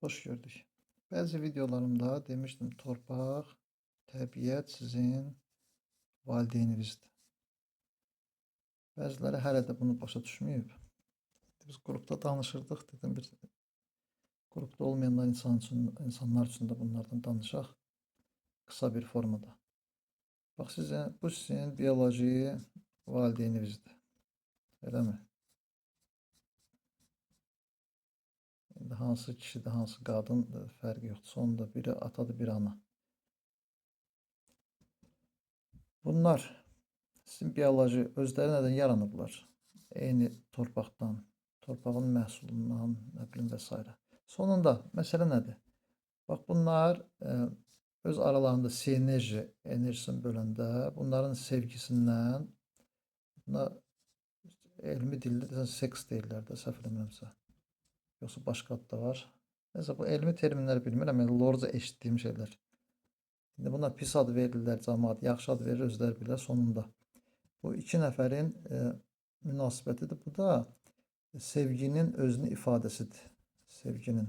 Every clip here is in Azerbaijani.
Hoş gördük. Bazı videolarımda demiştim torpaq, təbiət sizin valideyninizdir. Bəziləri hələ də bunu başa düşməyib. Biz qrupda danışırdıq, dedim bir qrupda olmayanlar insanlar üçün də bunlardan danışaq qısa bir formada. Bax bu sizin bioloji valideyninizdir. Eləmi? İndi hansı kişidir, hansı qadındır, fərqi yoxdur. Sonunda biri atadır, biri ana. Bunlar sizin bioloji özləri nədən yaranıblar? Eyni torpaqdan, torpağın məhsulundan, nə bilim və s. Sonunda məsələ nədir? Bax bunlar öz aralarında sinerji enerjisini böləndə bunların sevgisindən, buna elmi dildə seks deyirlər də, səhv eləmirəmsə. Yoxsa başqa adı da var. Nəsə bu elmi terminləri bilmirəm, lorca eşitdiyim şeylər. İndi buna pis ad verirlər cəmaət, yaxşı ad verir özləri bilər sonunda. Bu iki nəfərin münasibətidir. Bu da sevginin özünün ifadəsidir. Sevginin.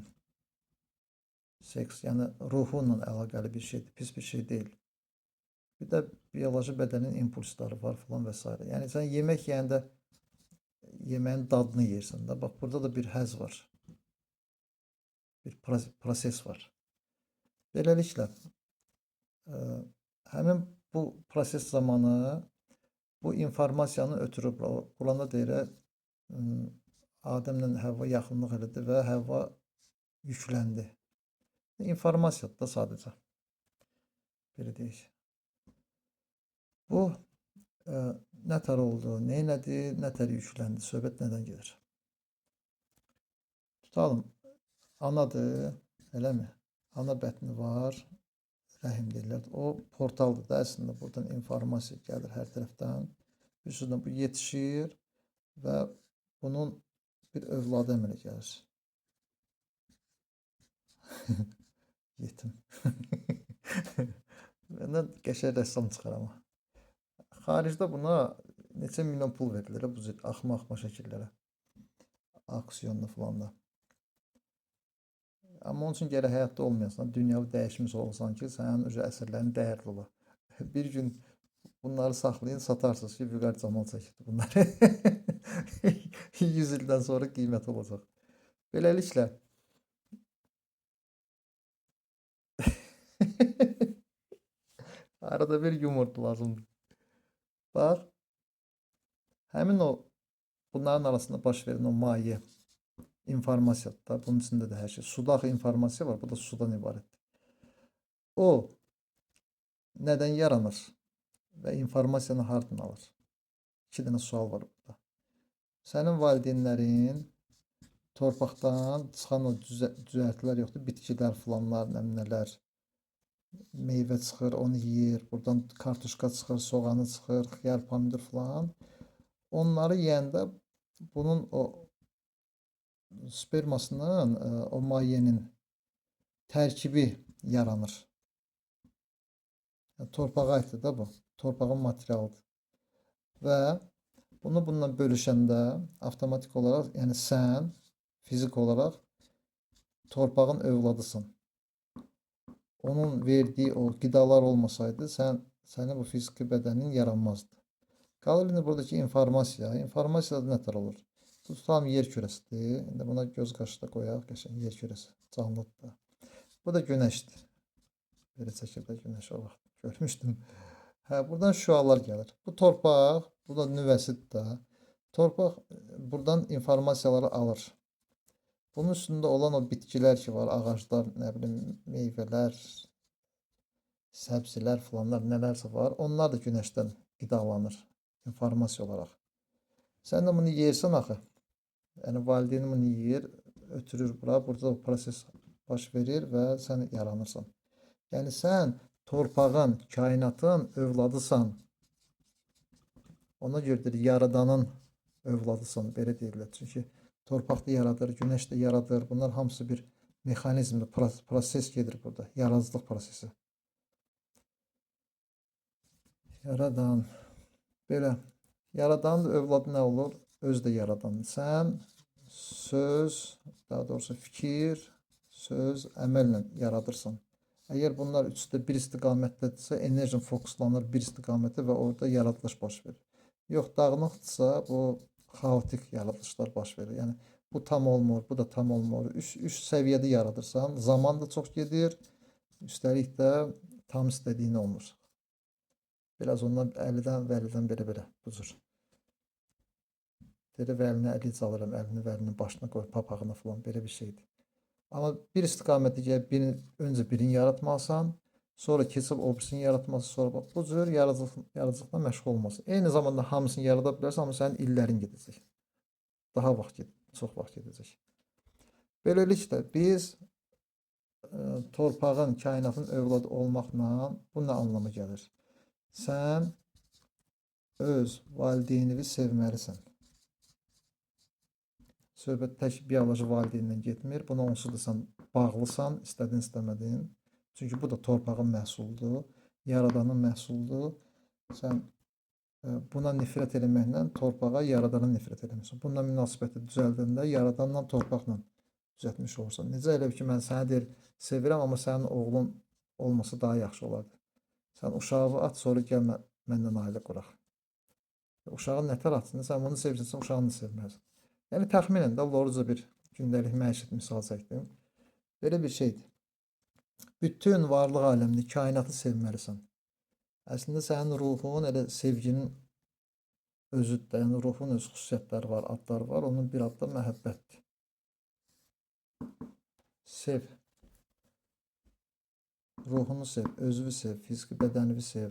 Seks, yəni ruhunla əlaqəli bir şeydir, pis bir şey deyil. Bir də bioloji bədənin impulsları var falan və s. Yəni sən yemək yeyəndə yeməyin dadını yersən də. Bax burada da bir həzz var. Bir proses var. Beləliklə həmin bu proses zamanı bu informasiyanı ötürüb Quranda deyir, Adəmlə Həvva yaxınlıq elədi və Həvva yükləndi. İnformasiyadır da sadəcə. Belə deyək. Bu nətər oldu, neynədi, nətər yükləndi, söhbət nədən gedir? Tutalım, anadır, eləmi? Ana bətni var, rəhim deyirlər. O portaldır da əslində, buradan informasiya gəlir hər tərəfdən. Bir sözlə bu yetişir və bunun bir övladı əmələ gəlir. Yetim. Məndən qəşəng rəssam çıxar amma. Xaricdə buna neçə milyon pul verilir bu axma-axma şəkillərə. Aksiyonda falan da. Amma onun üçün gərək həyatda olmayasan, dünyavi dəyişmiş olsan ki, sənin əsərlərin dəyərli olar. Bir gün bunları saxlayın, satarsınız ki, Vüqar Camal çəkdi bunları. 100 ildən sonra qiymət olacaq. Beləliklə, arada bir yumor lazımdır. Bax, həmin o bunların arasında baş verən o maye informasiyadır da, bunun içində də hər şey. Suda informasiya var, bu da sudan ibarətdir. O nədən yaranır və informasiyanı hardan alır? İki dənə sual var burada. Sənin valideynlərin torpaqdan çıxan o düzəltilər yoxdur, bitkilər, filanlar, nəminələr, meyvə çıxır, onu yeyir, buradan kartuşka çıxır, soğanı çıxır, xiyar, pomidor filan. Onları yeyəndə bunun o spermasının, o mayenin tərkibi yaranır. Torpağa aiddir da bu. Torpağın materialıdır. Və bunu bununla bölüşəndə avtomatik olaraq, yəni sən fizik olaraq torpağın övladısın. Onun verdiyi o qidalar olmasaydı, sənin bu fiziki bədənin yaranmazdı. Qalır indi buradakı informasiya. İnformasiyada nətər olur? Tutalım yer kürəsidir. İndi buna göz qaşda qoyaq, qəşəng yer kürəsi canlıdır. Bu da günəşdir. Belə çəkirdə günəş o vaxt görmüşdüm. Buradan şüalar gəlir. Bu torpaq, bu da nüvəsidir də. Torpaq buradan informasiyaları alır. Bunun üstündə olan o bitkilər ki var, ağaclar, nə bilim, meyvələr, səbzilər filanlar, nələrsə var. Onlar da günəşdən qidalanır informasiya olaraq. Sən də bunu yeyirsən axı. Yəni valideynin bunu yeyir, ötürür bura. Burada o proses baş verir və sən yaranırsan. Yəni sən torpağın, kainatın övladısan. Ona görədir, yaradanın övladısan, belə deyirlər. Çünki torpaq da yaradır, günəş də yaradır. Bunlar hamısı bir mexanizmdir, proses gedir burada. Yaradıcılıq prosesi. Yaradan. Belə. Yaradanın övladı nə olur? Öz də yaradan. Sən söz, daha doğrusu fikir, söz, əməllə yaradırsan. Əgər bunlar üçü də bir istiqamətdədirsə, enerjin fokuslanır bir istiqamətə və orada yaradılış baş verir. Yox, dağınıqdırsa, bu xaotik yaradılışlar baş verir. Yəni bu tam olmur, bu da tam olmur. Üç səviyyədə yaradırsan, zaman da çox gedir, üstəlik də tam istədiyin olmur. Biraz ondan əlidən vəlidən belə bu cür. Dedi vəlini əlic alıram, əlini vəlinin başına qoy, papağına falan, belə bir şeydir. Amma bir istiqamətdə gəlib öncə birini yaratmalısan, sonra keçib o birisini yaratması, sonra bax, bu cür yaradıcılıqla məşğul olmasın. Eyni zamanda hamısını yarada bilərsən, amma sənin illərin gedəcək. Daha çox vaxt gedəcək. Beləliklə, biz torpağın, kainatın övladı olmaqla bu nə anlama gəlir? Sən öz valideynini sevməlisən. Söhbət tək bioloji valideyndən getmir. Buna onsuz da sən bağlısan, istədin, istəmədin. Çünki bu da torpağın məhsuludur, yaradanın məhsuludur. Sən buna nifrət eləməklə torpağa, yaradana nifrət eləmirsən. Bununla münasibəti düzəldəndə yaradanla, torpaqla düzəltmiş olursan. Necə elə ki, mən səni deyir, sevirəm, amma sənin oğlun olmasa daha yaxşı olardı. Sən uşağı at, sonra gəl məndən ailə quraq. Uşağın nətər atsın, sən bunu sevəcəksən, uşağını sevməlisən. Yəni təxminən də loruca bir gündəlik məişət misal çəkdim. Belə bir şeydir. Bütün varlıq aləmini, kainatı sevməlisən. Əslində sənin ruhun elə sevginin özüdür. Yəni ruhun öz xüsusiyyətləri var, adları var. Onun bir adı da məhəbbətdir. Sev. Ruhunu sev, özünü sev, fiziki bədənini sev,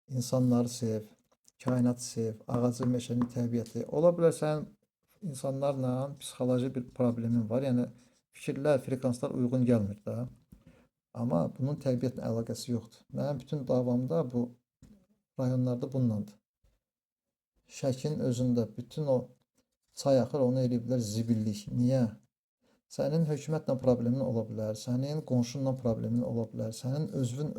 insanları sev, kainatı sev, ağacı, meşəni, təbiəti. Ola bilər sənin insanlarla psixoloji bir problemin var. Yəni fikirlər, frekanslar uyğun gəlmir də. Amma bunun təbiətlə əlaqəsi yoxdur. Mənim bütün davamda bu rayonlarda bununladır. Şəkin özündə bütün o çay axır, onu eləyiblər zibillik. Niyə? Sənin hökumətlə problemin ola bilər, sənin qonşunla problemin ola bilər, sənin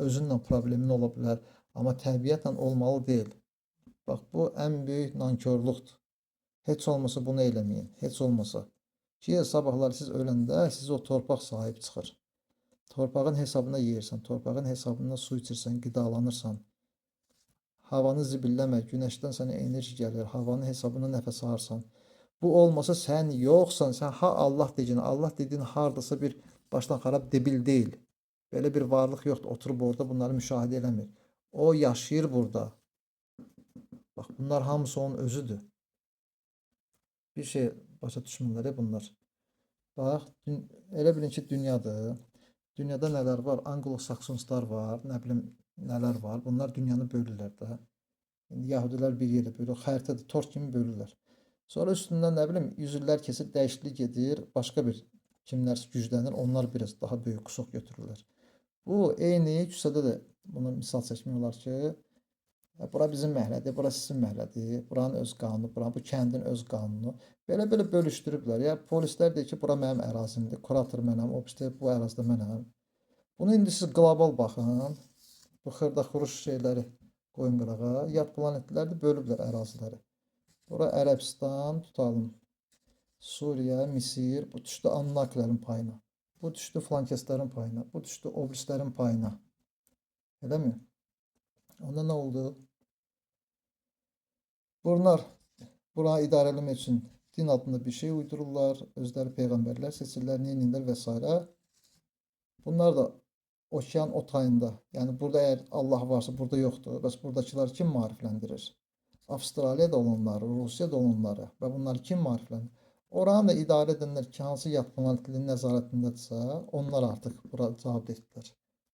özünlə problemin ola bilər, amma təbiətlə olmalı deyil. Bax, bu ən böyük nankörlükdür. Heç olmasa bunu eləməyin, heç olmasa. Ki, sabahlar siz öləndə siz o torpaq sahibi çıxır. Torpağın hesabına yeyirsən, torpağın hesabına su içirsən, qidalanırsan. Havanı zibilləmə, günəşdən sənə enerji gəlir, havanın hesabına nəfəs alırsan. Bu olmasa sən yoxsan, sən ha Allah deyəcəksən, Allah dediyin hardasa bir başdan xarab debil deyil. Belə bir varlıq yoxdur, oturub orada bunları müşahidə eləmir. O yaşayır burada. Bax, bunlar hamısı onun özüdür. Bir şey başa düşmürlər bunlar. Bax, elə bilin ki, dünyadır. Dünyada nələr var? Anglo-saksonslar var, nə bilim nələr var. Bunlar dünyanı bölürlər də. İndi yahudilər bir yerdə bölür, xəritədə tort kimi bölürlər. Sonra üstündən nə bilim yüzüllər keçir, dəyişiklik gedir, başqa bir kimlər güclənir, onlar biraz daha böyük qusok götürürlər. Bu eyni küçədə də bunu misal çəkmək olar ki, bura bizim məhəllədir, bura sizin məhəllədir, buranın öz qanunu, bu kəndin öz qanunu. Belə bölüşdürüblər. Ya polislər deyir ki, bura mənim ərazimdir, kurator mənəm, o deyir bu ərazidə mənəm. Bunu indi siz qlobal baxın. Bu xırda-xuruş şeyləri qoyun qırağa. Yad planetlərdə bölüblər əraziləri. Bura Ərəbistan, tutalım. Suriya, Misir, bu düşdü Anunnaklərin payına. Bu düşdü Flankeslərin payına. Bu düşdü Obrislərin payına. Eləmi? Onda nə oldu? Bunlar buranı idarə etmək üçün din adında bir şey uydururlar, özləri peyğəmbərlər seçirlər, neynirlər və s. Bunlar da okean o tayında, yəni burada əgər Allah varsa burada yoxdur, bəs buradakılar kim maarifləndirir? Avstraliyada olanları, Rusiyada olanları və bunları kim maarifləndirir? Oranı da idarə edənlər ki, hansı yad planetlərin nəzarətindədirsə, onlar artıq bura cavab etdilər.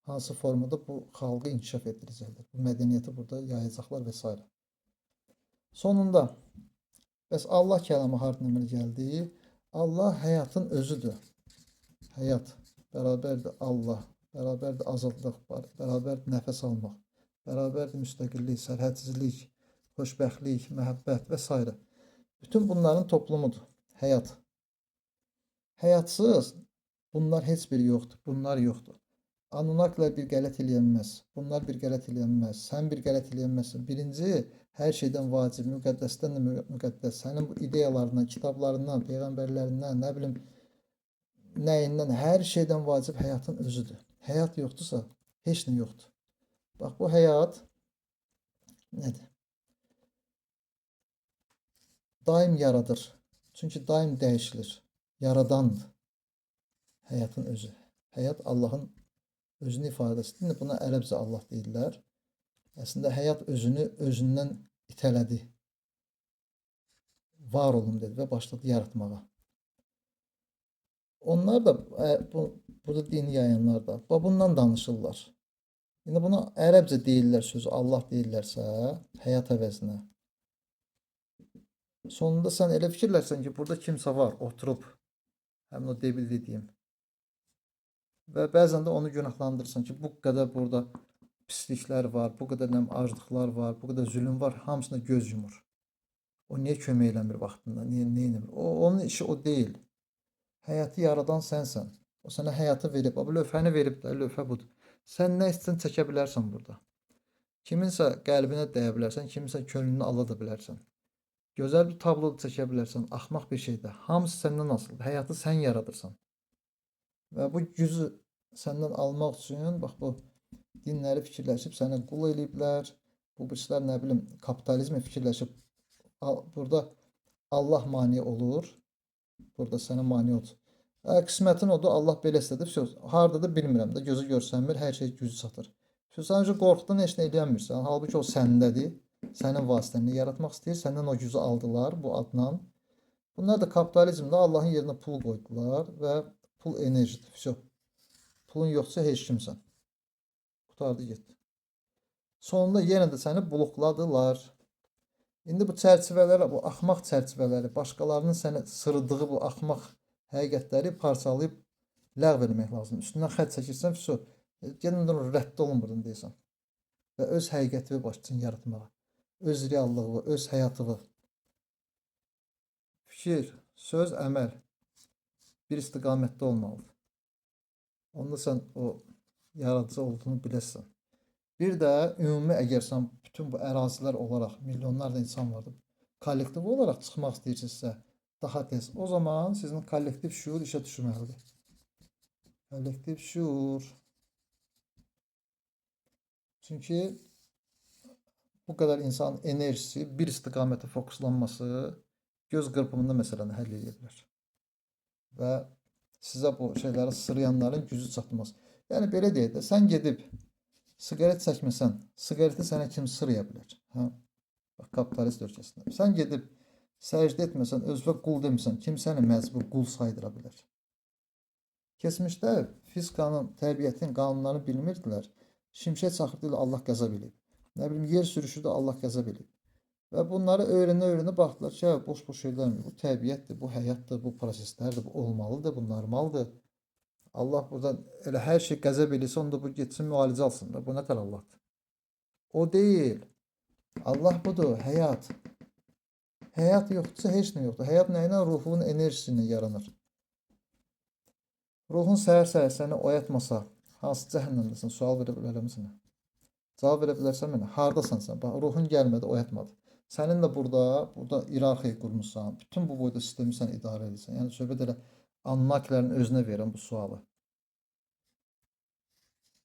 Hansı formada bu xalqı inkişaf etdirəcəklər, bu mədəniyyəti burada yayacaqlar və s. Sonunda, bəs Allah kəlamı hardan əmələ gəldi? Allah həyatın özüdür. Həyat bərabərdir Allah, bərabərdir azadlıq, bərabərdir nəfəs almaq, bərabərdir müstəqillik, sərhədsizlik, xoşbəxtlik, məhəbbət və s. Bütün bunların toplumudur, həyat. Həyatsız bunlar heç biri yoxdur, bunlar yoxdur. Anunnakilər bir qələt eləyənməz, bunlar bir qələt eləyənməz, sən bir qələt eləyənməzsən. Birinci, hər şeydən vacib, müqəddəsdən də müqəddəs, sənin bu ideyalarından, kitablarından, peyğəmbərlərindən, nə bilim, nəyindən, hər şeydən vacib həyatın özüdür. Həyat yoxdursa, heç nə yoxdur. Bax, bu həyat nədir? Daim yaradır. Çünki daim dəyişilir. Yaradandır həyatın özü. Həyat Allahın özünü ifadəsidir. İndi buna ərəbcə Allah deyirlər. Əslində həyat özünü özündən itələdi. Var olun dedi və başladı yaratmağa. Onlar da burada dini yayanlar da bundan danışırlar. İndi buna ərəbcə deyirlər sözü Allah deyirlərsə, həyat əvəzinə. Sonunda sən elə fikirlərsən ki, burada kimsə var, oturub, həmin o debil dediyim. Və bəzən də onu günahlandırırsan ki, bu qədər burada pisliklər var, bu qədər aclıqlar var, bu qədər zülm var, hamısına göz yumur. O niyə kömək eləmir vaxtında, niyə eləmir? Onun işi o deyil. Həyatı yaradan sənsən. O sənə həyatı verib, bu lövhəni verib də, lövhə budur. Sən nə istəyirsən çəkə bilərsən burada. Kiminsə qəlbinə dəyə bilərsən, kiminsə könlünü ala da bilərsən. Gözəl bir tablo da çəkə bilərsən, axmaq bir şeydə. Hamısı səndən asılıdır. Həyatı sən yaradırsan. Və bu gücü səndən almaq üçün, bax bu dinləri fikirləşib sənə qul eləyiblər. Bu birçilər nə bilim kapitalizmi fikirləşib burada Allah mane olur. Burada sənə mane olur. Qismətin odur, Allah belə istədi. Hardadır bilmirəm də, gözü görsənmir, hər şey gücü çatır. Sadəcə qorxudan heç nə eləyəmirsən. Halbuki o səndədir. Sənin vasitənlə yaratmaq istəyir. Səndən o gücü aldılar bu adla. Bunlar da kapitalizmdə Allahın yerinə pul qoydular və pul enerjidir. Pulun yoxsa heç kimsən. Qutardı getdi. Sonunda yenə də səni blokladılar. İndi bu çərçivələri, bu axmaq çərçivələri, başqalarının sənə sırıdığı bu axmaq həqiqətləri parçalayıb ləğv etmək lazımdır. Üstündən xətt çəkirsən, gəlin rədd olun buradan deyirsən. Və öz həqiqətini başlayın yaratmağa. Öz reallığını, öz həyatını. Fikir, söz, əməl bir istiqamətdə olmalıdır. Onda sən o yaradıcı olduğunu biləsən. Bir də ümumi əgər sən bütün bu ərazilər olaraq milyonlarla insan vardır, kollektiv olaraq çıxmaq istəyirsinizsə daha tez, o zaman sizin kollektiv şuur işə düşməlidir. Kollektiv şuur. Çünki bu qədər insanın enerjisi, bir istiqamətə fokuslanması göz qırpımında məsələni həll edə bilər. Və sizə bu şeyləri sırıyanların gücü çatmaz. Yəni belə deyək də, sən gedib siqaret çəkməsən, siqareti sənə kim sıraya bilər? Hə? Bax, kapitalist ölkəsində. Sən gedib səcdə etməsən, özünə qul demisən, kim səni məcbur qul saydıra bilər? Keçmişdə fizikanın, təbiətin qanunlarını bilmirdilər. Şimşək çaxırdı ilə Allah qəzəb edib. Nə bilim, yer sürüşürdü, Allah qəzəb edib. Və bunları öyrənə-öyrənə baxdılar ki, boş-boş şeylərdir. Bu təbiətdir, bu həyatdır, bu proseslərdir, bu olmalıdır, bu normaldır. Allah buradan elə hər şey qəzəb edirsə, onda bu getsin müalicə alsın da. Bu nə tər Allahdır? O deyil. Allah budur, həyat. Həyat yoxdursa heç nə yoxdur. Həyat nə ilə? Ruhun enerjisindən yaranır. Ruhun səhər-səhər səni oyatmasa, hansı cəhənnəmdəsən? Sual verə bilərəm sənə. Cavab verə bilərsən mənə. Hardasan sən? Bax, ruhun gəlmədi, oyatmadı. Sənin də burada iyerarxiya qurmuşsan. Bütün bu boyda sistemi sən idarə edirsən. Yəni söhbət elə Annakilərin özünə verirəm bu sualı.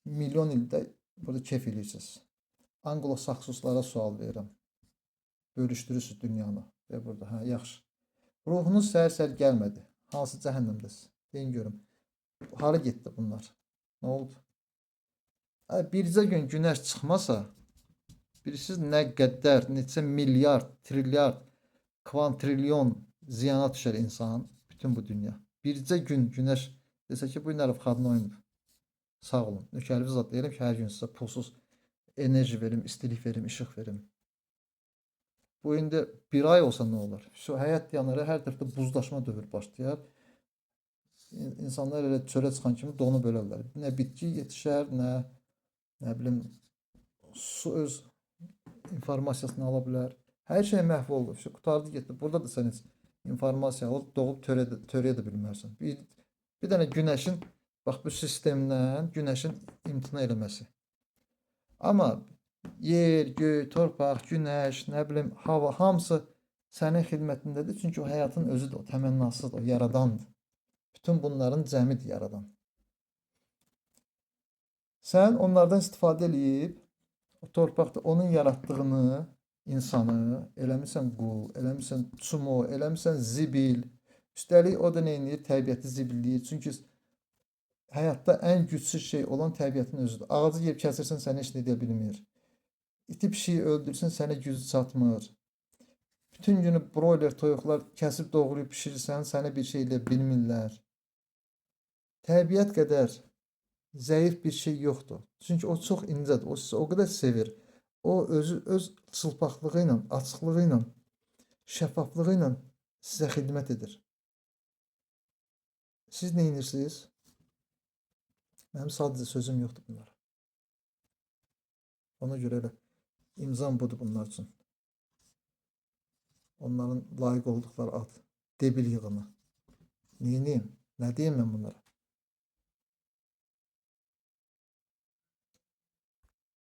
Milyon ildə burada keyf edirsiniz. Anglo-saksoslara sual verirəm. Bölüşdürürsünüz dünyanı. Və burada, hə, yaxşı. Ruhunuz səhər-səhər gəlmədi. Hansı cəhənnəmdəsiz? Deyin görüm. Hara getdi bunlar? Nə oldu? Bircə gün günəş çıxmasa, bilirsiniz nə qədər, neçə milyard, trilyard, kvantrilyon ziyana düşər insan, bütün bu dünya. Bircə gün günəş desə ki, bu günlər xadını oyundur. Sağ olun. Nökərli zat deyirəm ki, hər gün sizə pulsuz enerji verim, istilik verim, işıq verim. Bu indi bir ay olsa nə olur? Şu həyat yanarı hər tərəfdə buzlaşma dövr başlayar. İnsanlar elə çölə çıxan kimi donub ölərlər. Nə bitki yetişər, nə bilim su öz informasiyasını ala bilər. Hər şey məhv oldu. Şu qutardı getdi. Burada da sən heç informasiya alıb doğub törəyə də bilmərsən. Bir dənə günəşin, bax bu sistemdən günəşin imtina eləməsi. Amma yer, göy, torpaq, günəş, nə bilim hava hamısı sənin xidmətindədir. Çünki o həyatın özüdür, o təmənnasıdır, o yaradandır. Bütün bunların cəmidir yaradan. Sən onlardan istifadə edib o torpaqda onun yaratdığını, insanı eləmirsən qul, eləmirsən çumo, eləmirsən zibil. Üstəlik o da neyinir? Təbiəti zibilləyir. Çünki həyatda ən gücsüz şey olan təbiətin özüdür. Ağacı yeyib kəsirsən, səni heç nə edə bilmir. İti pişiyi öldürsən, sənə gücü çatmır. Bütün günü broiler toyuqlar kəsib doğrayıb pişirirsən, sənə bir şey edə bilmirlər. Təbiət qədər zəif bir şey yoxdur. Çünki o çox incədir. O sizi o qədər sevir. O özü öz çılpaqlığı ilə, açıqlığı ilə, şəffaflığı ilə sizə xidmət edir. Siz nə edirsiniz? Mənim sadəcə sözüm yoxdur bunlara. Ona görə də imzam budur bunlar üçün. Onların layiq olduqları ad. Debil yığını. Neyiniyim? Nə deyim mən bunlara?